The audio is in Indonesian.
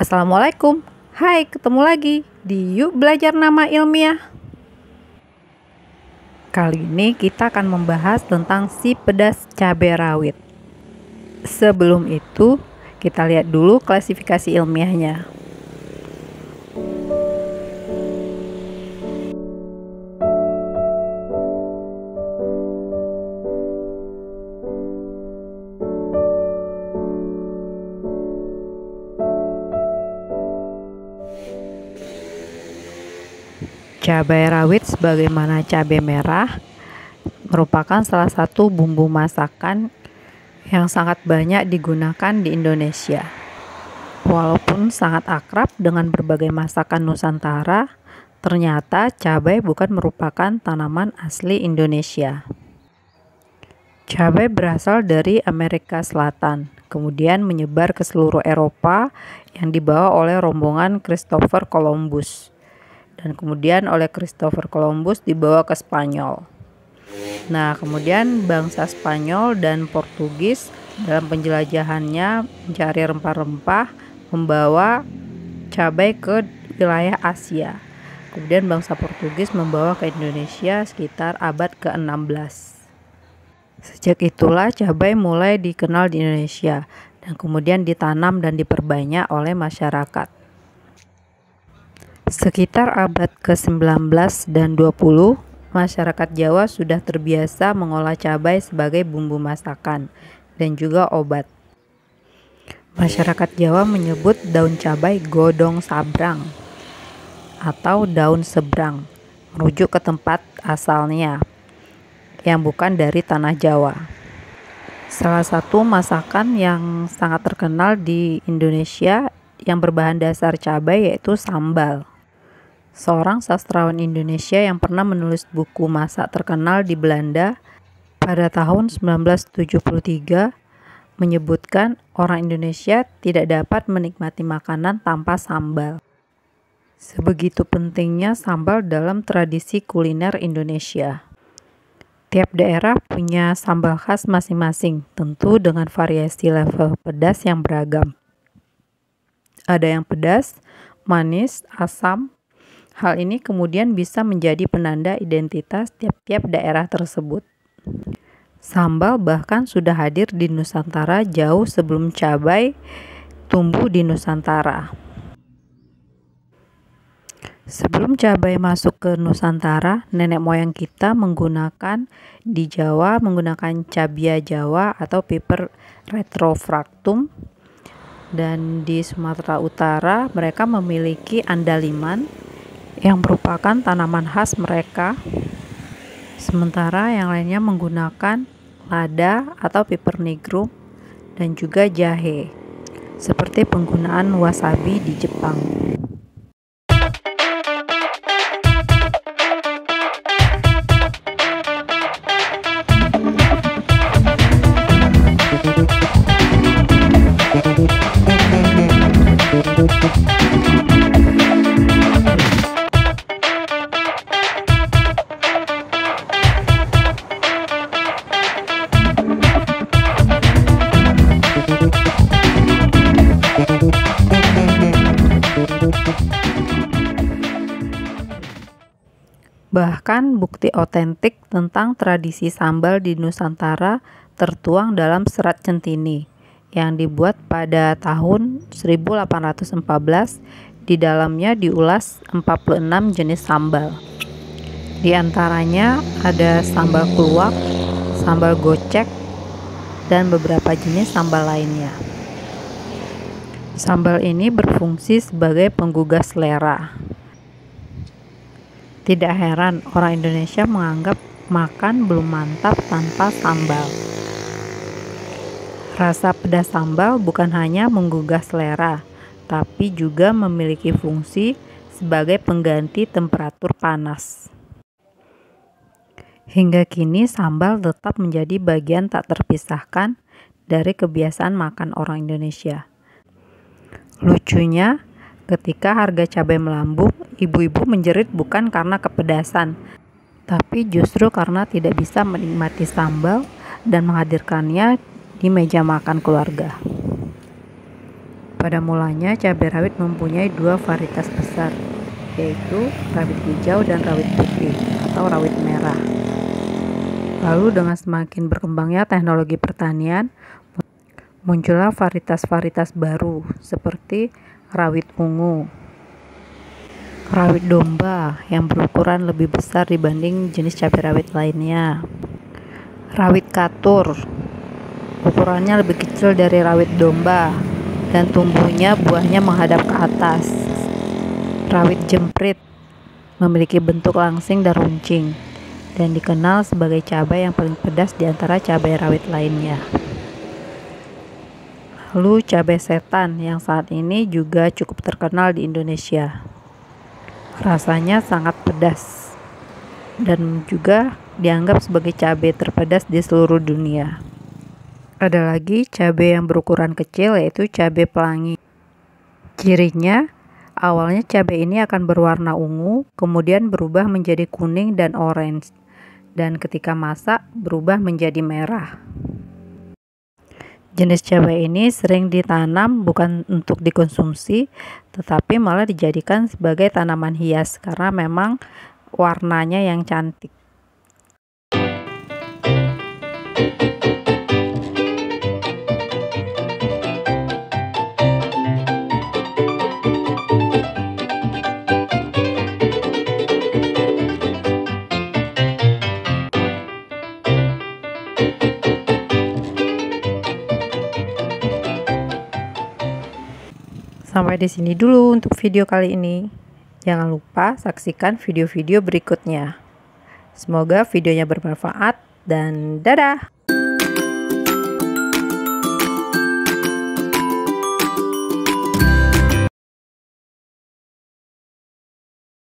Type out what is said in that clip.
Assalamualaikum. Hai, ketemu lagi di Yuk Belajar Nama Ilmiah. Kali ini kita akan membahas tentang si pedas cabai rawit. Sebelum itu, kita lihat dulu klasifikasi ilmiahnya. Cabai rawit sebagaimana cabai merah merupakan salah satu bumbu masakan yang sangat banyak digunakan di Indonesia. Walaupun sangat akrab dengan berbagai masakan Nusantara, ternyata cabai bukan merupakan tanaman asli Indonesia. Cabai berasal dari Amerika Selatan, kemudian menyebar ke seluruh Eropa yang dibawa oleh rombongan Christopher Columbus. Dan kemudian oleh Christopher Columbus dibawa ke Spanyol. Nah, kemudian bangsa Spanyol dan Portugis dalam penjelajahannya mencari rempah-rempah membawa cabai ke wilayah Asia. Kemudian bangsa Portugis membawa ke Indonesia sekitar abad ke-16. Sejak itulah cabai mulai dikenal di Indonesia dan kemudian ditanam dan diperbanyak oleh masyarakat. Sekitar abad ke-19 dan 20, masyarakat Jawa sudah terbiasa mengolah cabai sebagai bumbu masakan dan juga obat. Masyarakat Jawa menyebut daun cabai godong sabrang atau daun sebrang, merujuk ke tempat asalnya yang bukan dari tanah Jawa. Salah satu masakan yang sangat terkenal di Indonesia yang berbahan dasar cabai yaitu sambal. Seorang sastrawan Indonesia yang pernah menulis buku masak terkenal di Belanda pada tahun 1973 menyebutkan orang Indonesia tidak dapat menikmati makanan tanpa sambal. Sebegitu pentingnya sambal dalam tradisi kuliner Indonesia. Tiap daerah punya sambal khas masing-masing, tentu dengan variasi level pedas yang beragam. Ada yang pedas, manis, asam. Hal ini kemudian bisa menjadi penanda identitas tiap-tiap daerah tersebut. Sambal bahkan sudah hadir di Nusantara jauh sebelum cabai tumbuh di Nusantara. Sebelum cabai masuk ke Nusantara, nenek moyang kita menggunakan di Jawa menggunakan cabia Jawa atau Piper retrofractum, dan di Sumatera Utara mereka memiliki andaliman yang merupakan tanaman khas mereka, sementara yang lainnya menggunakan lada atau Piper nigrum dan juga jahe, seperti penggunaan wasabi di Jepang. Bahkan bukti otentik tentang tradisi sambal di Nusantara tertuang dalam Serat Centini yang dibuat pada tahun 1814. Di dalamnya diulas 46 jenis sambal. Di antaranya ada sambal kluwak, sambal gocek, dan beberapa jenis sambal lainnya. Sambal ini berfungsi sebagai penggugah selera. Tidak heran orang Indonesia menganggap makan belum mantap tanpa sambal. Rasa pedas sambal bukan hanya menggugah selera, tapi juga memiliki fungsi sebagai pengganti temperatur panas. Hingga kini sambal tetap menjadi bagian tak terpisahkan dari kebiasaan makan orang Indonesia. Lucunya, ketika harga cabai melambung, ibu-ibu menjerit bukan karena kepedasan, tapi justru karena tidak bisa menikmati sambal dan menghadirkannya di meja makan keluarga. Pada mulanya cabai rawit mempunyai dua varietas besar, yaitu rawit hijau dan rawit putih atau rawit merah. Lalu dengan semakin berkembangnya teknologi pertanian, muncullah varietas-varietas baru seperti rawit ungu, rawit domba yang berukuran lebih besar dibanding jenis cabai rawit lainnya, rawit katur, ukurannya lebih kecil dari rawit domba dan tumbuhnya buahnya menghadap ke atas, rawit jemprit, memiliki bentuk langsing dan runcing, dan dikenal sebagai cabai yang paling pedas di antara cabai rawit lainnya. Lalu cabai setan yang saat ini juga cukup terkenal di Indonesia. Rasanya sangat pedas dan juga dianggap sebagai cabai terpedas di seluruh dunia. Ada lagi cabai yang berukuran kecil, yaitu cabai pelangi. Cirinya, awalnya cabai ini akan berwarna ungu, kemudian berubah menjadi kuning dan orange, dan ketika masak berubah menjadi merah. Jenis cabai ini sering ditanam bukan untuk dikonsumsi, tetapi malah dijadikan sebagai tanaman hias karena memang warnanya yang cantik. Sampai di sini dulu untuk video kali ini. Jangan lupa saksikan video-video berikutnya. Semoga videonya bermanfaat dan dadah!